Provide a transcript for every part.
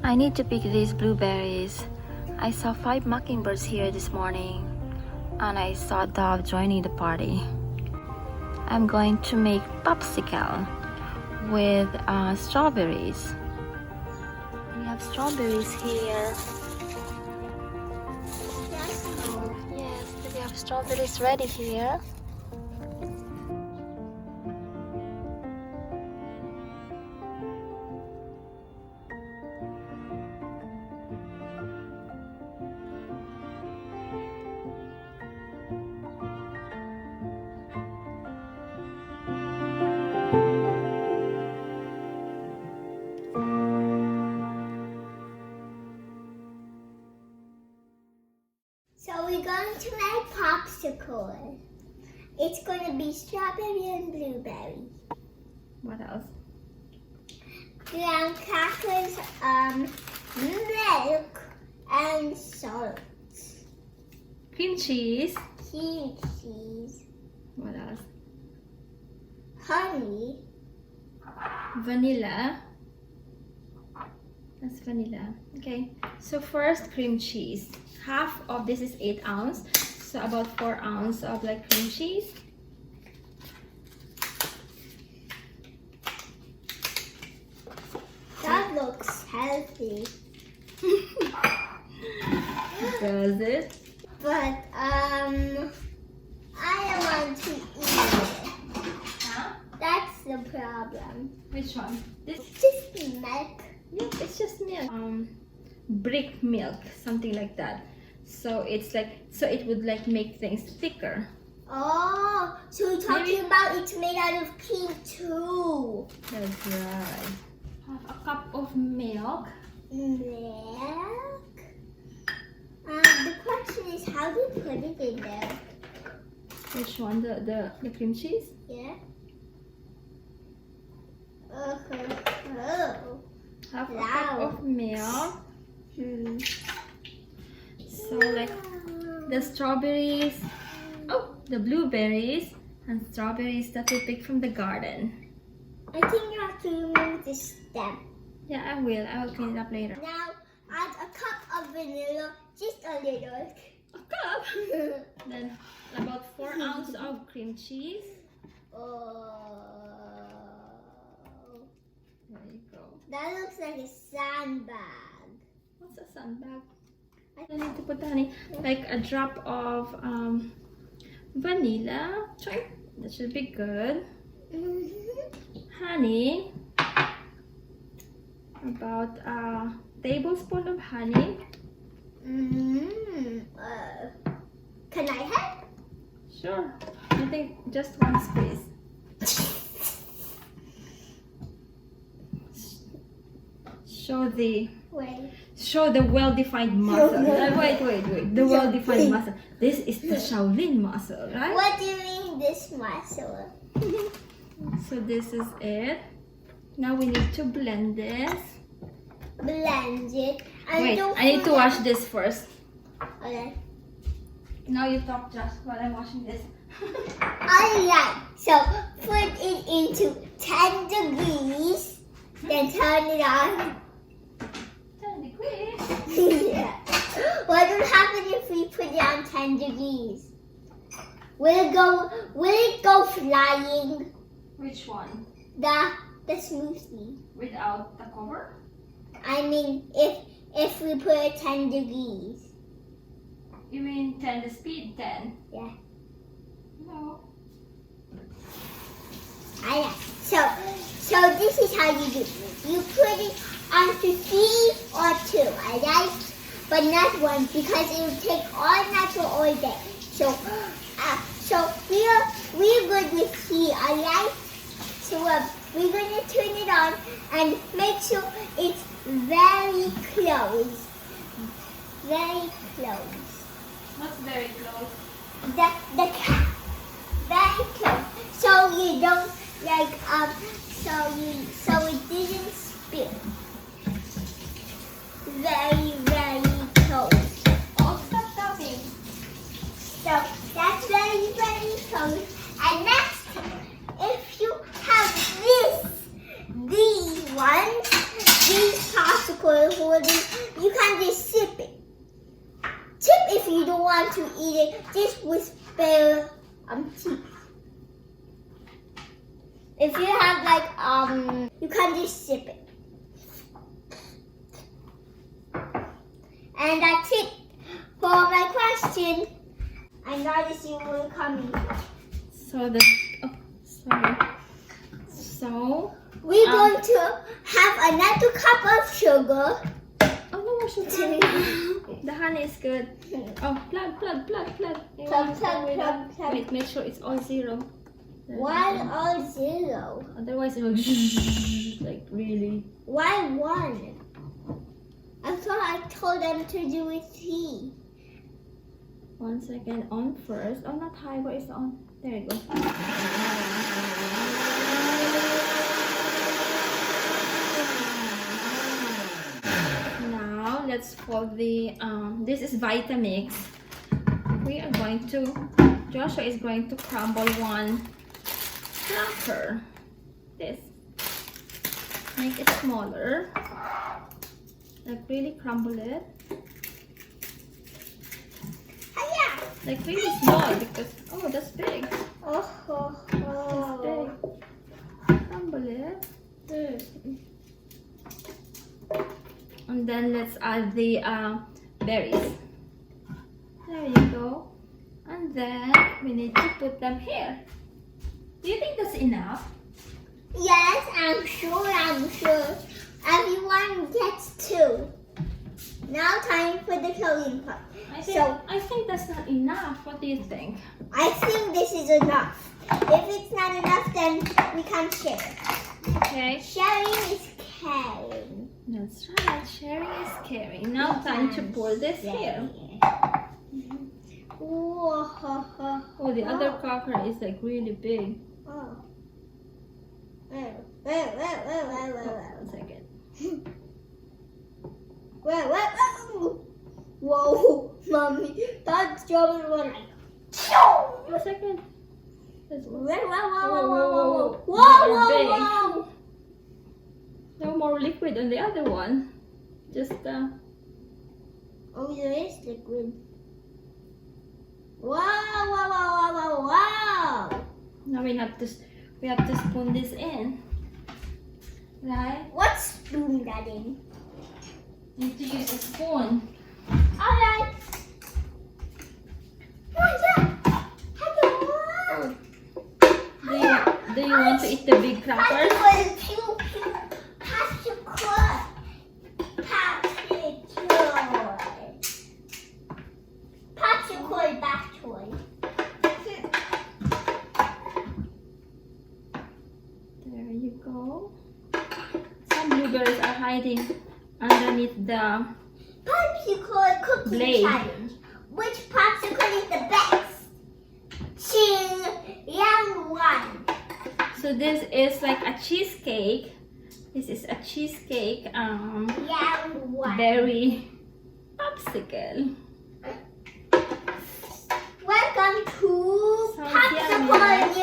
I need to pick these blueberries. I saw 5 mockingbirds here this morning and I saw a dove joining the party. I'm going to make popsicle with strawberries. We have strawberries here. Yes, we have strawberries ready here. So we're going to make popsicle. It's going to be strawberry and blueberry. What else? Graham crackers, milk, and salt. Cream cheese. Cream cheese. What else? Honey. Vanilla. That's vanilla. Okay, so first cream cheese. Half of this is 8 ounce, so about 4 ounce of like cream cheese. That looks healthy. Does it? But I don't want to eat it. Huh? That's the problem. Which one? This? It's just milk. Yep, it's just milk. Brick milk, something like that. So it's like, so it would like make things thicker. Oh, so you're talking about it's made out of cream too. That's right. Have a cup of milk. Milk? The question is, how do you put it in there? Which one? The cream cheese? Yeah. Oh. Half a cup of milk. So like the strawberries, the blueberries and strawberries that we picked from the garden. I think you have to remove the stem. Yeah, I will. I will clean it up later. Now add a cup of vanilla, just a little. A cup? Then about 4 ounces of cream cheese. Oh. There you go. That looks like a sandbag. What's a sandbag? I need to put honey, like a drop of vanilla. Try. That should be good. Honey. About a tablespoon of honey. Can I have? Sure. I think just 1 squeeze. Show the well-defined muscle. Wait. The well-defined muscle. This is the Shaolin muscle, right? What do you mean this muscle? So this is it. Now we need to blend this. Blend it. Wait, I need to wash this first. Okay. Now you talk, Josh, while I'm washing this. Alright, so put it into 10 degrees, then turn it on. 10 degrees? Yeah. What would happen if we put it on 10 degrees? Will it go flying? Which one? The smoothie. Without the cover? I mean, if we put it 10 degrees. You mean 10 the speed 10? Yeah. No. Alright, so this is how you do it. You put it onto 3 or 2, alright? But not 1 because it will take all natural all day. So we're good with 3, alright? So we're gonna turn it on and make sure it's very close. Very close. What's very close? The cap. Very close. So you don't so it didn't spill. Very, very close. Oh, stop tapping. So that's very, very close. And next, if you have these popsicles popsicle holding, you can just sip it. Tip if you don't want to eat it, just with spare teeth. If you have like you can just sip it. And that's it for my question. I noticed you were coming. So So we're going to have another cup of sugar. Oh no more sugar. The honey is good. Oh, plug. Plug. Wait, make sure it's all zero. 1 or 0? Otherwise it will like really. Why 1? I thought I told them to do it 3. 1 second, on first. Oh, not high. Where is the on? There you go. Now let's fold the this is Vitamix. We are going to, Joshua is going to crumble one cracker. This. Make it smaller. Like really crumble it. Like really small because, oh, that's big. That's big. Crumble it. And then let's add the berries. There you go. And then we need to put them here. Do you think that's enough? Yes, I'm sure. Everyone gets 2. Now time for the filling part. I think that's not enough. What do you think? I think this is enough. If it's not enough, then we can share. Okay. Sharing is caring. That's right. Sharing is caring. Now time to pour this here. Oh, the other cracker is like really big. Oh. One second. Whoa, mommy, that's jumping one. 1 second. Whoa. No more liquid on the other one. Just Oh, there is liquid. Wow. Now we have to spoon this in. Right? What spoon that in? Need to use a spoon. Alright. Do you want to eat the big crackers? There you go. Some blueberries are hiding underneath the Popsicle cooking blade. challenge. Which popsicle is the best? Choose young one. So this is like a cheesecake. This is a cheesecake Young one. berry popsicle. Welcome to Sounds Popsicle News.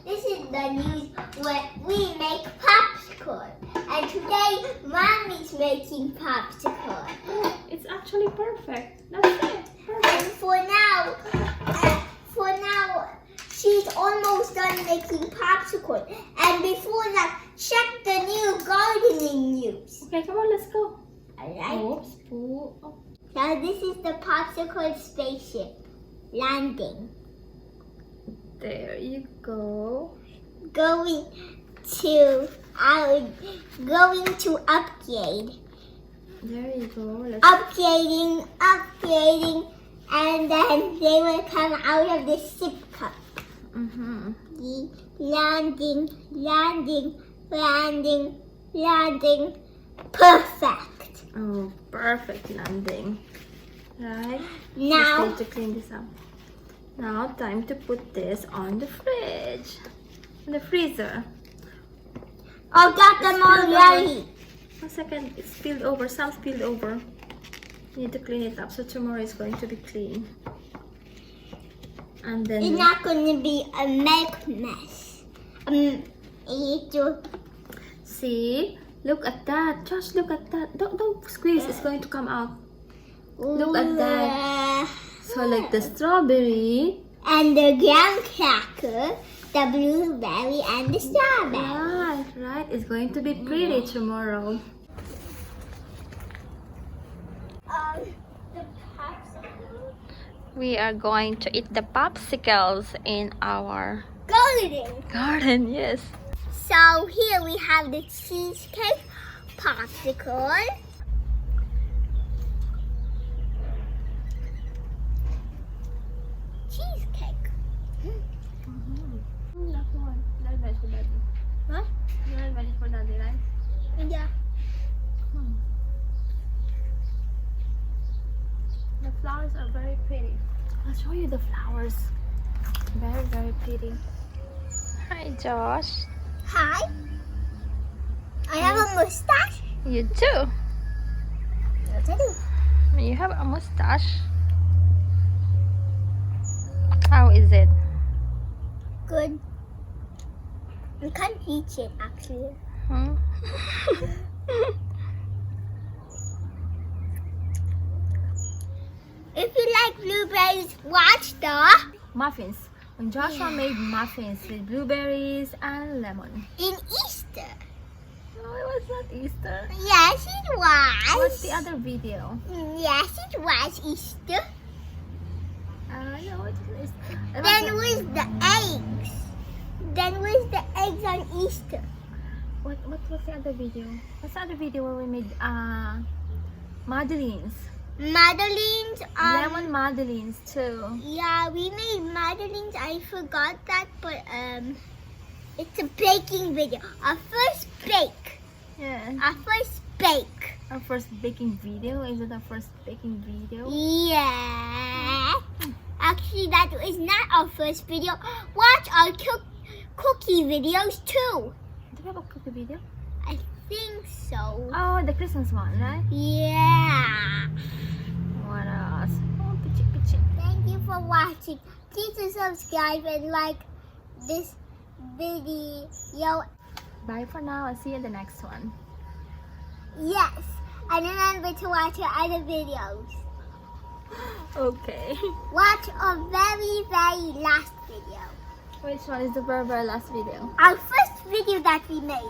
This is the news where we make popsicle. And today, Mommy's making popsicle. It's actually perfect. That's it. Perfect. And for now, she's almost done making popsicle. And before that, check the new gardening news. Okay, come on, let's go. Alright. Oops. Oh. Now this is the popsicle spaceship landing. There you go. Going to upgrade. There you go. Let's Upgrading, and then they will come out of the sip cup. Landing. Perfect. Oh, perfect landing. Right? Now, Just need to clean this up. Now, time to put this on the fridge. In the freezer. got them already. 1 second, it's spilled over. Some spilled over. You need to clean it up so tomorrow is going to be clean. And then It's not going to be a milk mess. See? Look at that. Josh, look at that. Don't squeeze. It's going to come out. Look at that. So like the strawberry. And the graham cracker, the blueberry, and the strawberry. Right. It's going to be pretty tomorrow. The popsicles. We are going to eat the popsicles in our garden, yes. So here we have the cheesecake popsicle. Cheesecake. That one. That's ready for daddy. Huh? That's ready for daddy, right? Yeah. The flowers are very pretty. I'll show you the flowers. Very, very pretty. Hi, Josh. Hi. I have a mustache. You too. Yes, I do. You have a mustache. How is it? Good. You can't reach it actually. Hmm? If you like blueberries, watch the Muffins. When Joshua made muffins with blueberries and lemon. in Easter. No, it was not Easter. Yes, it was. What's the other video? Yes, it was Easter. No, it was Easter. Then was the eggs. Then was the eggs on Easter. What was the other video? What's the other video where we made madeleines? Madeleines. Lemon madeleines too. Yeah, we made madeleines. I forgot that, but it's a baking video. Our first bake. Yeah. Our first bake. Our first baking video? Is it our first baking video? Yeah. Actually, that is not our first video. Watch our cookie videos too. Do we have a cookie video? I think so. Oh, the Christmas one, right? Yeah. What else? Oh, pitchy, pitchy. Thank you for watching. Please subscribe and like this video. Bye for now. I'll see you in the next one. Yes. And remember to watch our other videos. Okay. Watch our very, very last video. Which one is the very, very last video? Our first video that we made.